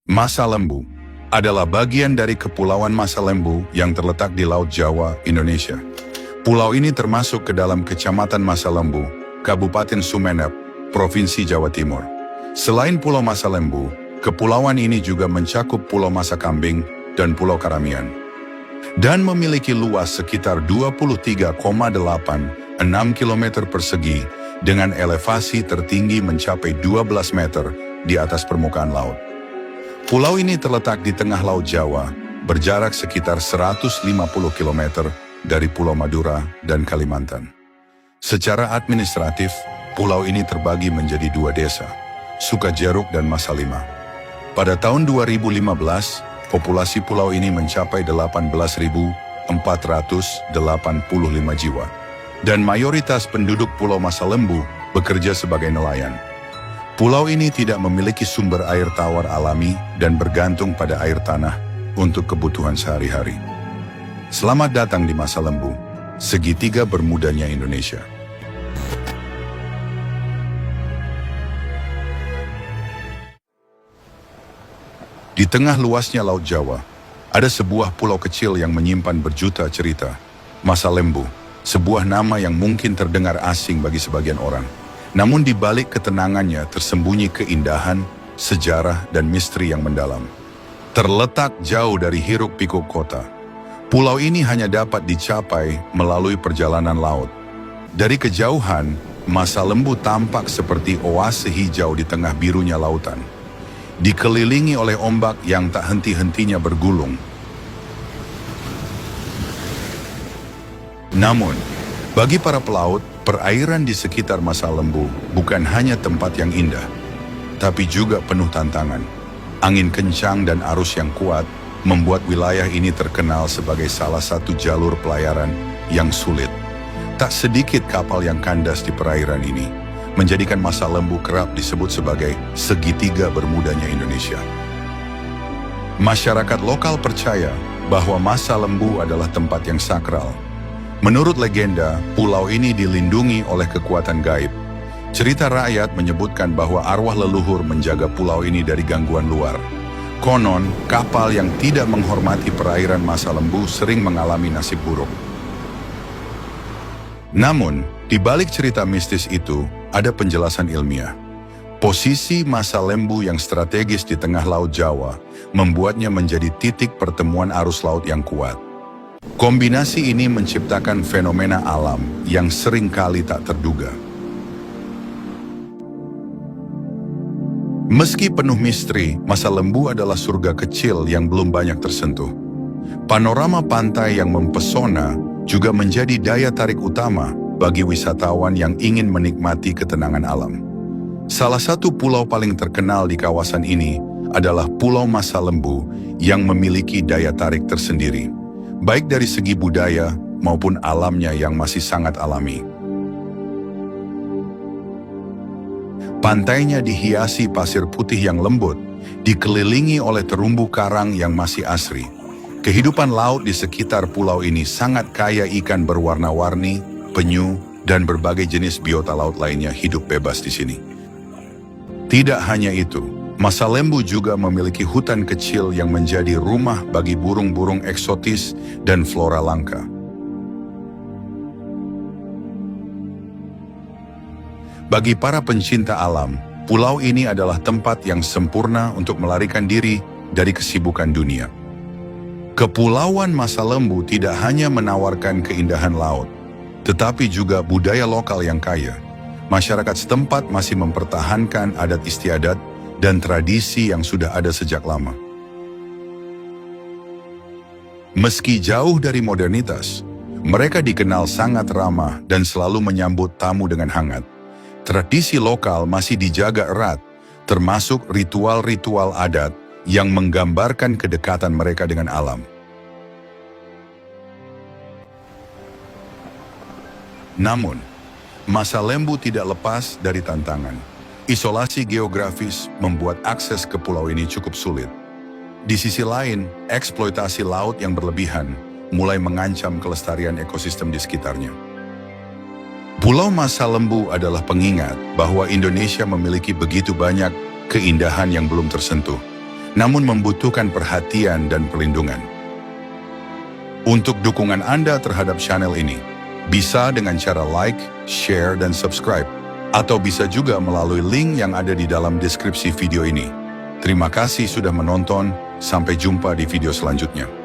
Masa Lembu adalah bagian dari Kepulauan Masa Lembu yang terletak di Laut Jawa, Indonesia. Pulau ini termasuk ke dalam Kecamatan Masa Lembu, Kabupaten Sumeneb, Provinsi Jawa Timur. Selain Pulau Masa Lembu, kepulauan ini juga mencakup Pulau Masa Kambing dan Pulau Karamian. Dan memiliki luas sekitar 23,86 km persegi dengan elevasi tertinggi mencapai 12 meter di atas permukaan laut. Pulau ini terletak di tengah Laut Jawa, berjarak sekitar 150 km dari Pulau Madura dan Kalimantan. Secara administratif, pulau ini terbagi menjadi dua desa, Sukajeruk dan Masalima. Pada tahun 2015, populasi pulau ini mencapai 18.485 jiwa. Dan mayoritas penduduk Pulau Masa Lembu bekerja sebagai nelayan. Pulau ini tidak memiliki sumber air tawar alami dan bergantung pada air tanah untuk kebutuhan sehari-hari. Selamat datang di Masa Lembu, segitiga bermudanya Indonesia. Di tengah luasnya Laut Jawa, ada sebuah pulau kecil yang menyimpan berjuta cerita. Masa Lembu, sebuah nama yang mungkin terdengar asing bagi sebagian orang. Namun di balik ketenangannya tersembunyi keindahan, sejarah, dan misteri yang mendalam. Terletak jauh dari hiruk-pikuk kota, pulau ini hanya dapat dicapai melalui perjalanan laut. Dari kejauhan, Masa Lembu tampak seperti oase hijau di tengah birunya lautan, dikelilingi oleh ombak yang tak henti-hentinya bergulung. Namun, bagi para pelaut, perairan di sekitar Masa Lembu bukan hanya tempat yang indah, tapi juga penuh tantangan. Angin kencang dan arus yang kuat membuat wilayah ini terkenal sebagai salah satu jalur pelayaran yang sulit. Tak sedikit kapal yang kandas di perairan ini, menjadikan Masa Lembu kerap disebut sebagai segitiga bermudanya Indonesia. Masyarakat lokal percaya bahwa Masa Lembu adalah tempat yang sakral. Menurut legenda, pulau ini dilindungi oleh kekuatan gaib. Cerita rakyat menyebutkan bahwa arwah leluhur menjaga pulau ini dari gangguan luar. Konon, kapal yang tidak menghormati perairan Masa Lembu sering mengalami nasib buruk. Namun, di balik cerita mistis itu, ada penjelasan ilmiah. Posisi Masa Lembu yang strategis di tengah Laut Jawa membuatnya menjadi titik pertemuan arus laut yang kuat. Kombinasi ini menciptakan fenomena alam yang seringkali tak terduga. Meski penuh misteri, Masa Lembu adalah surga kecil yang belum banyak tersentuh. Panorama pantai yang mempesona juga menjadi daya tarik utama bagi wisatawan yang ingin menikmati ketenangan alam. Salah satu pulau paling terkenal di kawasan ini adalah Pulau Masa Lembu yang memiliki daya tarik tersendiri, baik dari segi budaya maupun alamnya yang masih sangat alami. Pantainya dihiasi pasir putih yang lembut, dikelilingi oleh terumbu karang yang masih asri. Kehidupan laut di sekitar pulau ini sangat kaya ikan berwarna-warni, penyu, dan berbagai jenis biota laut lainnya hidup bebas di sini. Tidak hanya itu, Masa Lembu juga memiliki hutan kecil yang menjadi rumah bagi burung-burung eksotis dan flora langka. Bagi para pencinta alam, pulau ini adalah tempat yang sempurna untuk melarikan diri dari kesibukan dunia. Kepulauan Masa Lembu tidak hanya menawarkan keindahan laut, tetapi juga budaya lokal yang kaya. Masyarakat setempat masih mempertahankan adat istiadat dan tradisi yang sudah ada sejak lama. Meski jauh dari modernitas, mereka dikenal sangat ramah dan selalu menyambut tamu dengan hangat. Tradisi lokal masih dijaga erat, termasuk ritual-ritual adat yang menggambarkan kedekatan mereka dengan alam. Namun, Masa Lembu tidak lepas dari tantangan. Isolasi geografis membuat akses ke pulau ini cukup sulit. Di sisi lain, eksploitasi laut yang berlebihan mulai mengancam kelestarian ekosistem di sekitarnya. Pulau Masa Lembu adalah pengingat bahwa Indonesia memiliki begitu banyak keindahan yang belum tersentuh. namun membutuhkan perhatian dan perlindungan. Untuk dukungan Anda terhadap channel ini, bisa dengan cara like, share, dan subscribe, atau bisa juga melalui link yang ada di dalam deskripsi video ini. Terima kasih sudah menonton, sampai jumpa di video selanjutnya.